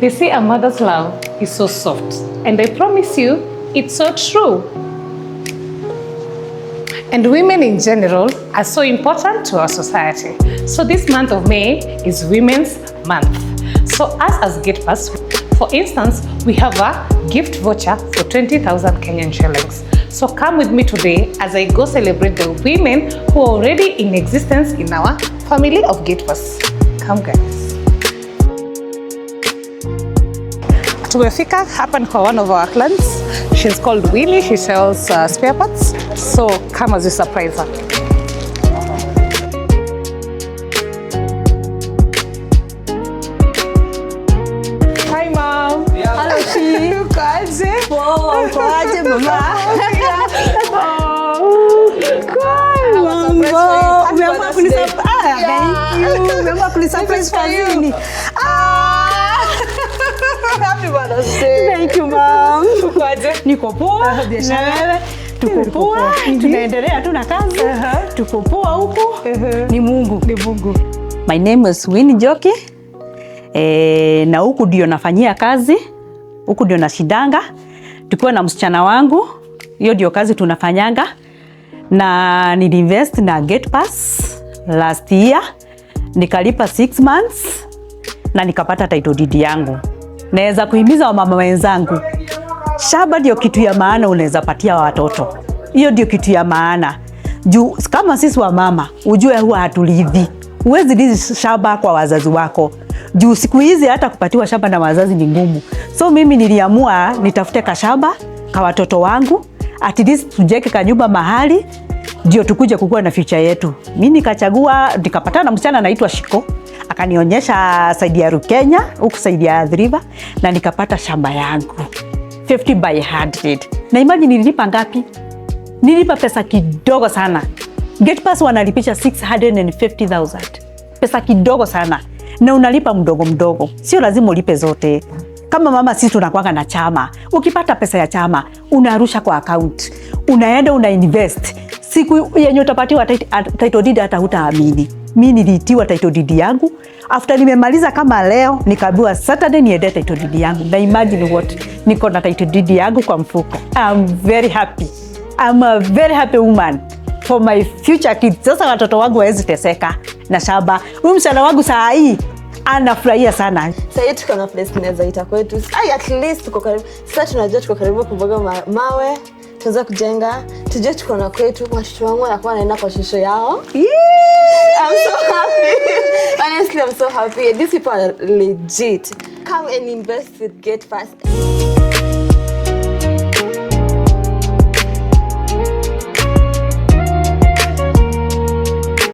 They say a mother's love is so soft, and I promise you, it's so true. And women in general are so important to our society. So this month of May is Women's Month. So us as Gatepass, for instance, we have a gift voucher for 20,000 Kenyan shillings. So come with me today as I go celebrate the women who are already in existence in our family of Gatepass. Come guys. Tumefika hapa kwa one of our clients. She's called Winnie. She sells spare parts. So come as you surprise her. Hi mom. Yeah. Hello Shii. Ukoaje? Wow, ukoaje mama? Umeamua kunisurprise kazini. Happy Mother's Day. Thank you mom. Ukoaje? Niko poa. Biashara tuko poa. Tunaendelea tu na kazi. Tuko poa huko. Ni Mungu. Ni Mungu. My name is Winnie Njoki. Na huku ndio nafanyia kazi. Huku ndio nashidanga. Tukiwa na msichana wangu. Hiyo ndio kazi tunafanyanga. Na nilinvest na Gatepass last year. Nikalipa 6 months na nikapata title deed yangu. Naweza kuhimiza wamama wenzangu, shamba ndio kitu ya maana unaweza patia watoto. Hiyo ndio kitu ya maana. Juu kama sisi wa mama, ujue huwa hatulithi. Huwezi lizi shamba kwa wazazi wako. Juu siku hizi hata kupatiwa shamba na wazazi ni ngumu. So mimi niliamua nitafute kashamba kwa watoto wangu, at least tujeke kanyumba mahali ndio tukuje kukua na future yetu. Mimi nikachagua, nikapatana na msichana anaitwa Shiko. Akanionyesha side ya Lukenya, huku side ya River, na nikapata shamba yangu 50 by 100. Na imagine nilipa ngapi? Nilipa pesa kidogo sana. Gatepass wanalipisha 650,000. Pesa kidogo sana. Na unalipa mdogo mdogo. Sio lazima ulipe zote. Kama mama sisi tunakuanga na chama. Ukipata pesa ya chama, unarusha kwa account. Unaenda unainvest. Siku yenye utapatiwa title deed hata hutaamini. Mimi nilitiwa title deed yangu. After nimemaliza kama leo, nikaambiwa Saturday niende title deed yangu. Na imagine what? Niko na title deed yangu kwa mfuko. I'm very happy. I'm a very happy woman for my future kids. Sasa watoto wangu hawezi teseka na shamba. Huyu msichana wangu saa hii anafurahia sana. Sasa tuko na place tunaweza ita kwetu. At least tuko karibu. Sasa tunajua tuko karibu kuboga mawe. Tuanza kujenga. Tujue tuko na kwetu. Watoto wangu wanakuwa wanaenda kwa shosho yao. I'm so happy. Honestly, I'm so happy. These people are legit. Come and invest with Gatepass.